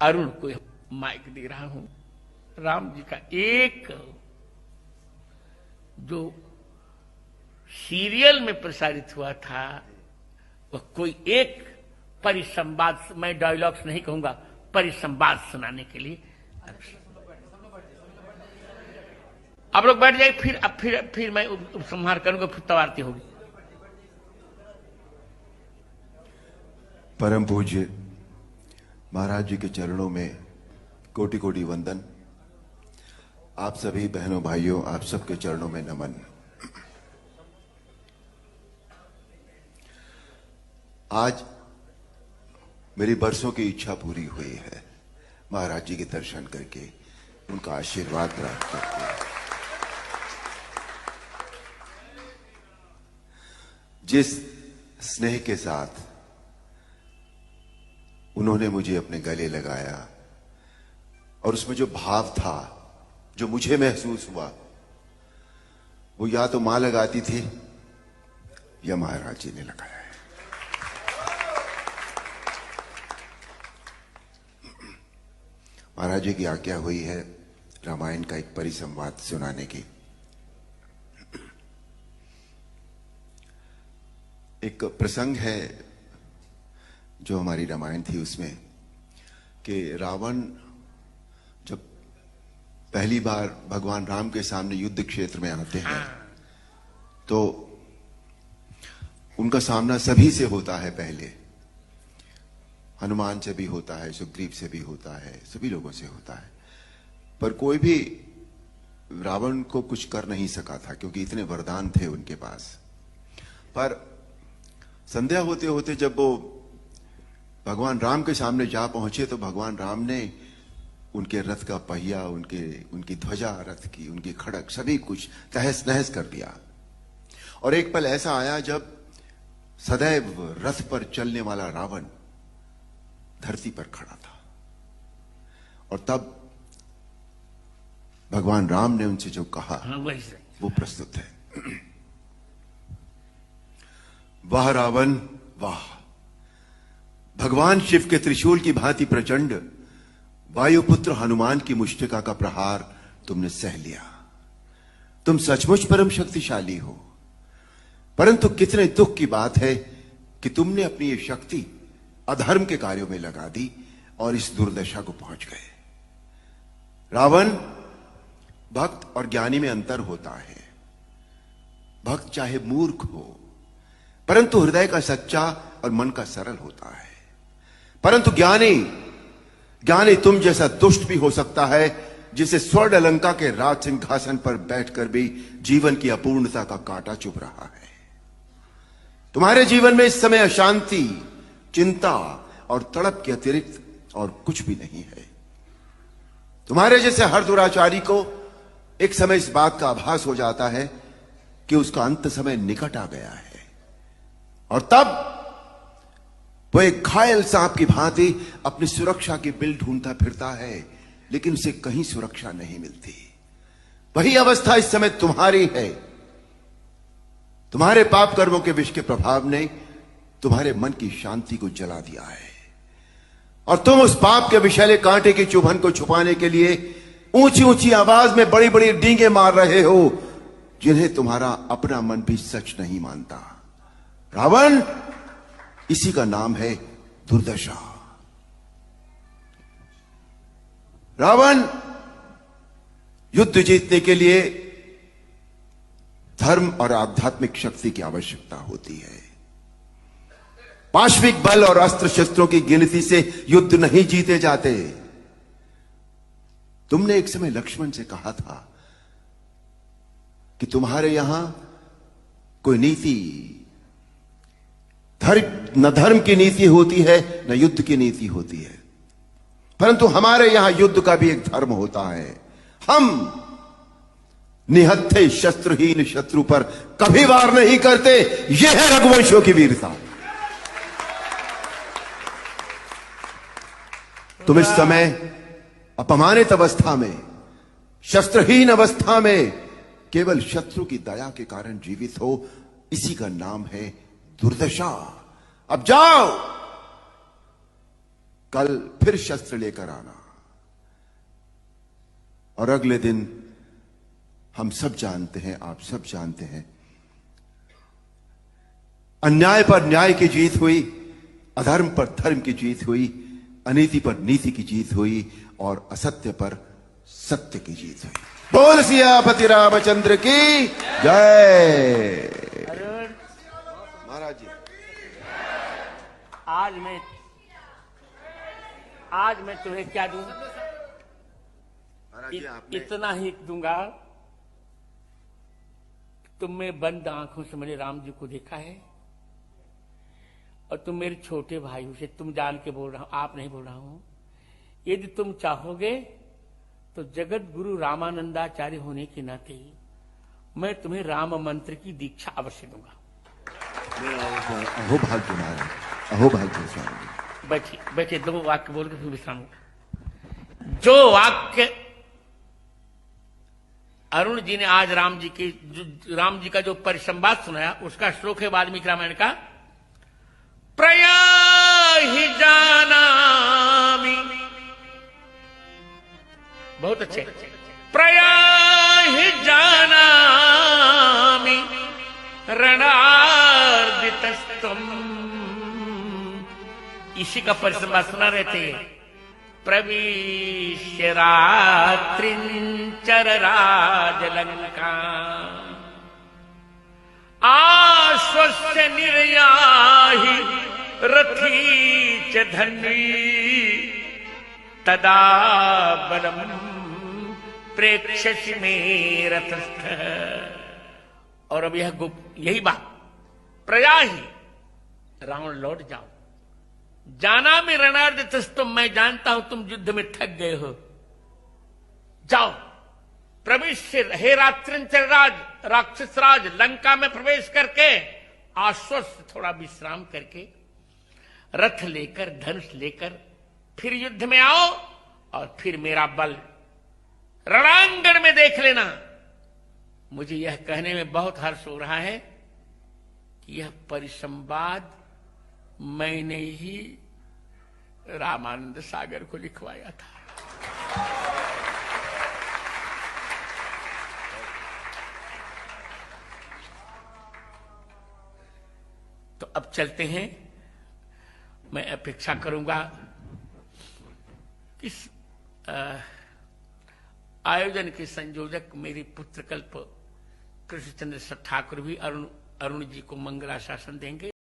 अरुण को माइक दे रहा हूं। राम जी का एक जो सीरियल में प्रसारित हुआ था वह कोई एक परिसंवाद, मैं डायलॉग्स नहीं कहूंगा, परिसंवाद सुनाने के लिए आप लोग बैठ जाए। फिर मैं उपसंहार करूंगा, फिर तब आरती होगी। परम पूज्य महाराज जी के चरणों में कोटि कोटि वंदन। आप सभी बहनों भाइयों, आप सबके चरणों में नमन। आज मेरी बरसों की इच्छा पूरी हुई है, महाराज जी के दर्शन करके, उनका आशीर्वाद प्राप्त करके। जिस स्नेह के साथ उन्होंने मुझे अपने गले लगाया और उसमें जो भाव था, जो मुझे महसूस हुआ, वो या तो मां लगाती थी या महाराज जी ने लगाया है। महाराज जी की आज्ञा हुई है रामायण का एक परिसंवाद सुनाने की। एक प्रसंग है जो हमारी रामायण थी उसमें, कि रावण जब पहली बार भगवान राम के सामने युद्ध क्षेत्र में आते हैं तो उनका सामना सभी से होता है। पहले हनुमान से भी होता है, सुग्रीव से भी होता है, सभी लोगों से होता है, पर कोई भी रावण को कुछ कर नहीं सका था क्योंकि इतने वरदान थे उनके पास। पर संध्या होते होते जब वो भगवान राम के सामने जा पहुंचे तो भगवान राम ने उनके रथ का पहिया, उनकी ध्वजा रथ की, उनकी खड़क, सभी कुछ तहस नहस कर दिया। और एक पल ऐसा आया जब सदैव रथ पर चलने वाला रावण धरती पर खड़ा था, और तब भगवान राम ने उनसे जो कहा वो प्रस्तुत है। वाह रावण वाह, भगवान शिव के त्रिशूल की भांति प्रचंड वायुपुत्र हनुमान की मुष्टिका का प्रहार तुमने सह लिया। तुम सचमुच परम शक्तिशाली हो, परंतु कितने दुख की बात है कि तुमने अपनी ये शक्ति अधर्म के कार्यों में लगा दी और इस दुर्दशा को पहुंच गए। रावण, भक्त और ज्ञानी में अंतर होता है। भक्त चाहे मूर्ख हो परंतु हृदय का सच्चा और मन का सरल होता है, परंतु ज्ञानी तुम जैसा दुष्ट भी हो सकता है, जिसे स्वर्ण अलंका के राज सिंहासन पर बैठकर भी जीवन की अपूर्णता का कांटा चुभ रहा है। तुम्हारे जीवन में इस समय अशांति, चिंता और तड़प के अतिरिक्त और कुछ भी नहीं है। तुम्हारे जैसे हर दुराचारी को एक समय इस बात का आभास हो जाता है कि उसका अंत समय निकट आ गया है, और तब वो एक घायल सांप की भांति अपनी सुरक्षा की बिल ढूंढता फिरता है, लेकिन उसे कहीं सुरक्षा नहीं मिलती। वही अवस्था इस समय तुम्हारी है। तुम्हारे पाप कर्मों के विष के प्रभाव ने तुम्हारे मन की शांति को जला दिया है, और तुम उस पाप के विषैले कांटे की चुभन को छुपाने के लिए ऊंची ऊंची आवाज में बड़ी बड़ी डींगे मार रहे हो, जिन्हें तुम्हारा अपना मन भी सच नहीं मानता। रावण, इसी का नाम है दुर्दशा। रावण, युद्ध जीतने के लिए धर्म और आध्यात्मिक शक्ति की आवश्यकता होती है। पाश्विक बल और अस्त्र शस्त्रों की गिनती से युद्ध नहीं जीते जाते। तुमने एक समय लक्ष्मण से कहा था कि तुम्हारे यहां कोई नीति, न धर्म की नीति होती है न युद्ध की नीति होती है, परंतु हमारे यहां युद्ध का भी एक धर्म होता है। हम निहत्थे शस्त्रहीन शत्रु पर कभी वार नहीं करते। यह है रघुवंशों की वीरता। तुम इस समय अपमानित अवस्था में, शस्त्रहीन अवस्था में, केवल शत्रु की दया के कारण जीवित हो, इसी का नाम है दुर्दशा। अब जाओ, कल फिर शस्त्र लेकर आना। और अगले दिन हम सब जानते हैं, आप सब जानते हैं, अन्याय पर न्याय की जीत हुई, अधर्म पर धर्म की जीत हुई, अनीति पर नीति की जीत हुई और असत्य पर सत्य की जीत हुई। बोल सियापति रामचंद्र की जय। महाराज जी, आज मैं तुम्हें क्या दूं? महाराज जी, आपने इतना ही दूंगा। तुमने बंद आंखों से मैंने राम जी को देखा है और तुम मेरे छोटे भाई हो, से तुम जान के बोल रहा हूं, आप नहीं बोल रहा हूं। यदि तुम चाहोगे तो जगत गुरु रामानंदाचार्य होने के नाते मैं तुम्हें राम मंत्र की दीक्षा अवश्य दूंगा। अहो भाग्य महाराज, अहो भाग्य स्वामी। बैठिए बैठिए, 2 वाक्य बोल के फिर विश्राम। जो वाक्य अरुण जी ने आज राम जी का जो परिसंवाद सुनाया, उसका श्लोक है वाल्मीकि रामायण का। प्रयाहि जानामि, बहुत अच्छे। प्रयाहि जानामि रणार्दितस्तम, इसी का परिसंवाद सुना रहते हैं। प्रविश्य रात्रिंचर राजलंका, आश्वस्य निर्याहि रथी च धन्वी, तदा बलम प्रेक्षसि मे रथस्थ। और अब यही बात, प्रयाहि रावण लौट जाओ, जाना में रणार्दितस्तम, मैं जानता हूं तुम युद्ध में थक गए हो, जाओ प्रविश्य, हे रात्रिंचर राज, राक्षस राज, लंका में प्रवेश करके आश्वस्त थोड़ा विश्राम करके रथ लेकर धनुष लेकर फिर युद्ध में आओ और फिर मेरा बल रणांगण में देख लेना। मुझे यह कहने में बहुत हर्ष हो रहा है कि यह परिसंवाद मैंने ही रामानंद सागर को लिखवाया था। तो अब चलते हैं। मैं अपेक्षा करूंगा कि आयोजन के संयोजक मेरे पुत्रकल्प कृष्णचंद्र ठाकुर भी अरुण जी को मंगलाशासन देंगे।